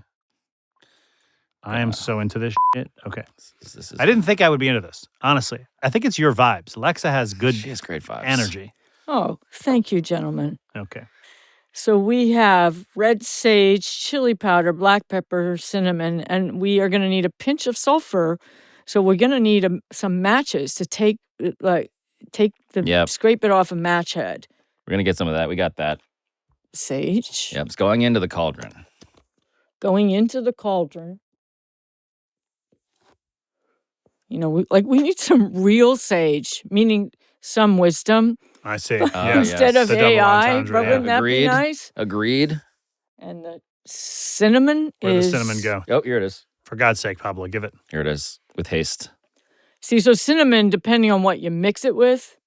I am so into this shit. Okay. This is I didn't think I would be into this. Honestly, I think it's your vibes. Lexa has good. She has great vibes. Energy. Oh, thank you, gentlemen. Okay. So we have red sage, chili powder, black pepper, cinnamon, and we are going to need a pinch of sulfur. So we're going to need some matches to scrape it off a match head. We're gonna get some of that. We got that. Sage. Yep, it's going into the cauldron. Going into the cauldron. You know, we need some real sage, meaning some wisdom. I see. Instead of AI, but wouldn't that be nice? Agreed. And the cinnamon Where'd the cinnamon go? Oh, here it is. For God's sake, Pablo, give it. Here it is, with haste. See, so cinnamon, depending on what you mix it with,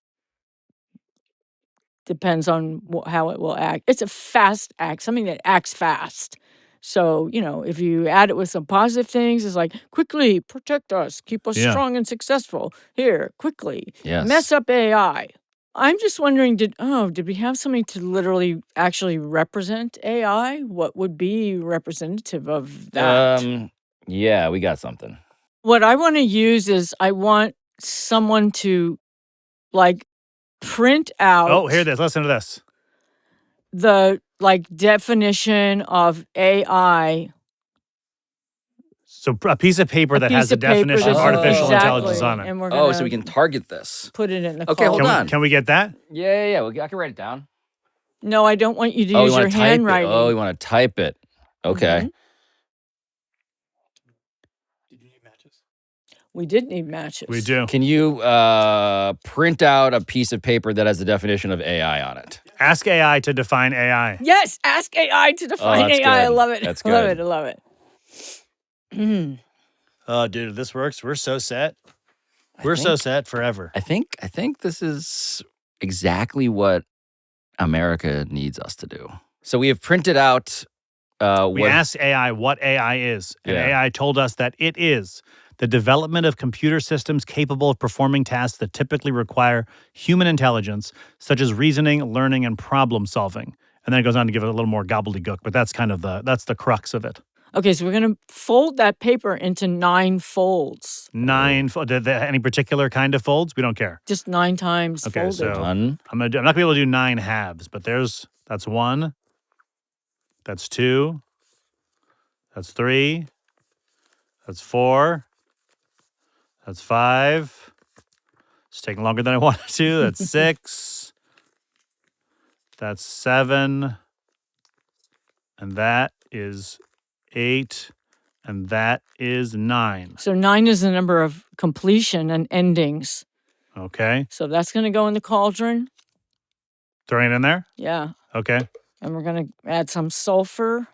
depends on how it will act. It's a fast act, something that acts fast. So, if you add it with some positive things, it's like, quickly, protect us, keep us strong and successful. Here, quickly, mess up AI. I'm just wondering, did we have something to literally actually represent AI? What would be representative of that? Yeah, we got something. What I want to use is I want someone to, print out. Oh, here it is. Listen to this. The, definition of AI. So a piece of paper that has the definition of artificial intelligence on it. And we're so we can target this. Put it in the Okay, hold on. Can we get that? Yeah. I can write it down. No, I don't want you to use your handwriting. Oh, you want to type it. Okay. Mm-hmm. Did you need matches? We did need matches. We do. Can you print out a piece of paper that has the definition of AI on it? Ask AI to define AI. Yes, ask AI to define that's AI. good. I love it. That's I love it. Oh, dude, this works. We're so set. We're so set forever. I think this is exactly what America needs us to do. So we have printed out. We asked AI what AI is, and AI told us that it is the development of computer systems capable of performing tasks that typically require human intelligence, such as reasoning, learning, and problem solving. And then it goes on to give it a little more gobbledygook, but that's kind of the crux of it. Okay, so we're going to fold that paper into 9 folds. 9 any particular kind of folds? We don't care. Just 9 times folded. So I'm not gonna be able to do 9 halves, but that's 1, that's 2, that's 3, that's 4, that's 5. It's taking longer than I wanted to. That's 6, that's 7, and that is 8, and that is 9. So 9 is the number of completion and endings. Okay. So that's going to go in the cauldron. Throwing it in there? Yeah. Okay. And we're going to add some sulfur.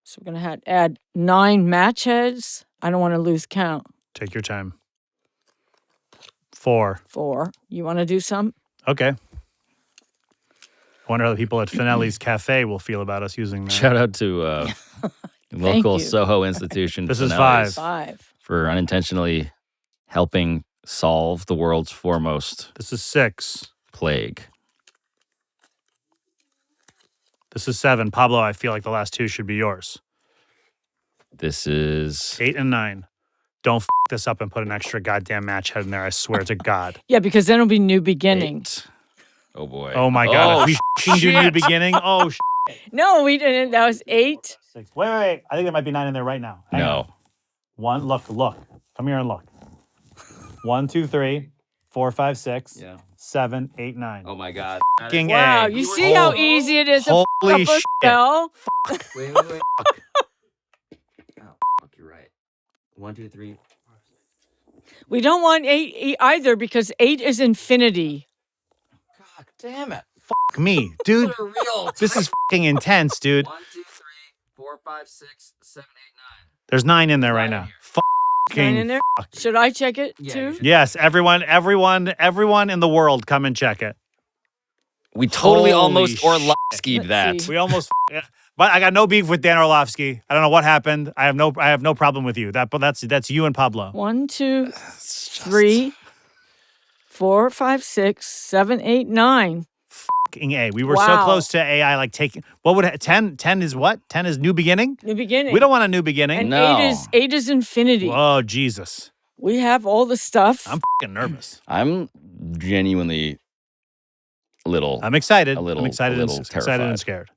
So we're going to add 9 match heads. I don't want to lose count. Take your time. 4. 4. You want to do some? Okay. I wonder how the people at Finelli's Cafe will feel about us using that. Shout out to local you. Soho institution. This is Finelli's 5. for unintentionally helping solve the world's foremost This is 6. plague. This is 7. Pablo, I feel like the last 2 should be yours. This is 8 and 9. Don't this up and put an extra goddamn match head in there. I swear to God. Yeah, because then it'll be new beginning. 8. Oh boy. Oh my God. Oh, if we do new beginning. Oh, No, we didn't. That was 8. 6. Wait. I think there might be 9 in there right now. Hang on. No. 1. Look. Come here and look. 1, 2, 3, 4, 5, 6, Yeah. 7, 8, 9. Oh my God. Fucking Wow, A. you see how easy it is to fuck Holy up a shit. spell? Wait. Oh, fuck, you're right. 1, 2, 3. We don't want 8 either because 8 is infinity. God damn it. Fuck me. Dude, What a real this is fucking intense, dude. 1, 2, 3, 4, 5, 6, 7, 8, 9. There's 9 in there right 9 now. in here. 9 in Fucking there? Should I check it Yeah, too? you should. Yes, everyone in the world, come and check it. We totally Holy almost shit. Orlovski'd that. Let's see. We almost, but I got no beef with Dan Orlovsky. I don't know what happened. I have no problem with you. But that's you and Pablo. 1, 2, 3, 4, 5, 6, 7, 8, 9. Fucking A. We were so Wow. close to AI like taking. What would 10 is what? 10 is new beginning. New beginning. We don't want a new beginning. And No. 8 is infinity. Oh Jesus, We have all the stuff. I'm fucking nervous. I'm genuinely little. I'm excited. A little- I'm excited, a little excited terrified. and scared.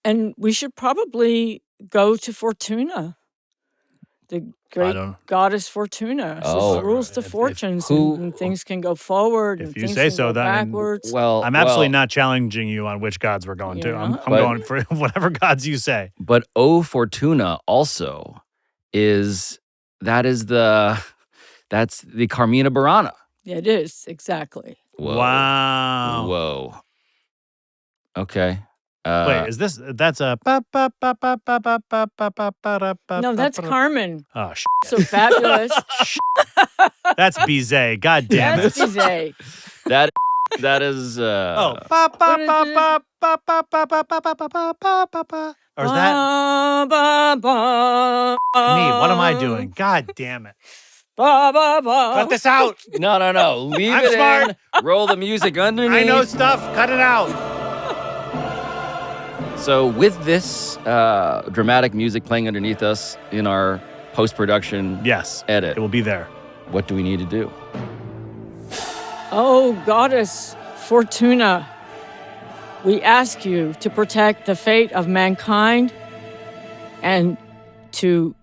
And we should probably go to Fortuna, the great don't- goddess Fortuna. She Oh. rules the If- fortunes, who- and things can go forward, If and you things say can so, go then I mean- backwards. well, I'm absolutely well, not challenging you on which gods we're going to. Yeah. I'm But- going for whatever gods you say. But O Fortuna also that's the Carmina Burana. Yeah, it is exactly. Whoa. Wow. Whoa. Okay. Wait, is this? That's a. No, that's Carmen. Oh, shit. So fabulous. That's Bizet. God damn That's it. Bizet. that is Oh. Or is that me? What am I doing? God damn it. Cut this out. no. Leave I'm it smart. in. Roll the music underneath. I know stuff. Cut it out. So with this dramatic music playing underneath us in our post-production Yes. edit, It will be there. what do we need to do? Oh, goddess Fortuna, we ask you to protect the fate of mankind and to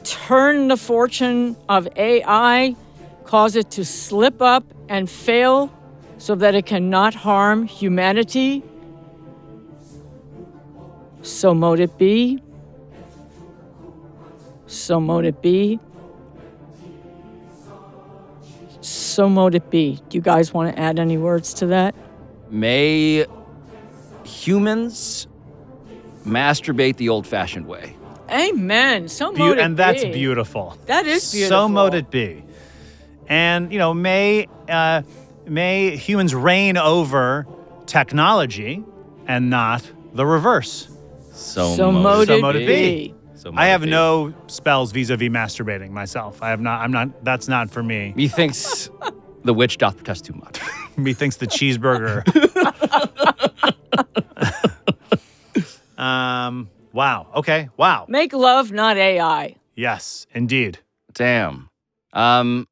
turn the fortune of AI, cause it to slip up and fail so that it cannot harm humanity. So mote it be. So mote it be. So mote it be. Do you guys want to add any words to that? May humans masturbate the old-fashioned way. Amen. So mote it And that's be. beautiful. That is beautiful. So mote it be. And, may humans reign over technology and not the reverse. So mote So mote it it be. So mote I it have be. no spells vis-a-vis masturbating myself. I'm not, that's not for me. Methinks the witch doth protest too much. Methinks the cheeseburger. Wow. Okay. Wow. Make love, not AI. Yes, indeed. Damn. I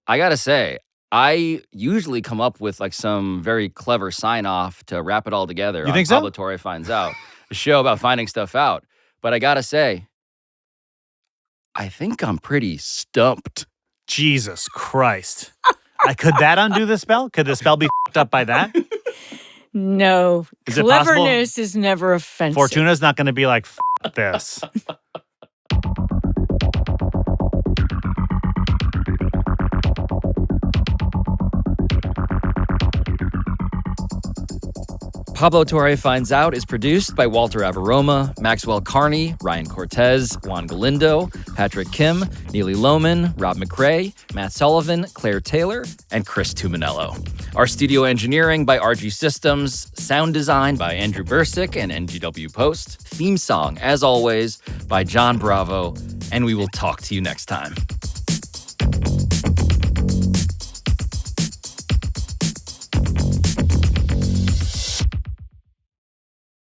gotta say, I usually come up with like some very clever sign off to wrap it all together. You on think so? Pablo Torre Finds Out, a show about finding stuff out. But I gotta say, I think I'm pretty stumped. Jesus Christ. Could that undo the spell? Could the spell be fucked up by that? No. Is it possible? Cleverness is never offensive. Fortuna's not going to be like, F this. Pablo Torre Finds Out is produced by Walter Avaroma, Maxwell Carney, Ryan Cortez, Juan Galindo, Patrick Kim, Neely Lohman, Rob McRae, Matt Sullivan, Claire Taylor, and Chris Tuminello. Our studio engineering by RG Systems, sound design by Andrew Bursick and NGW Post, theme song, as always, by John Bravo, and we will talk to you next time.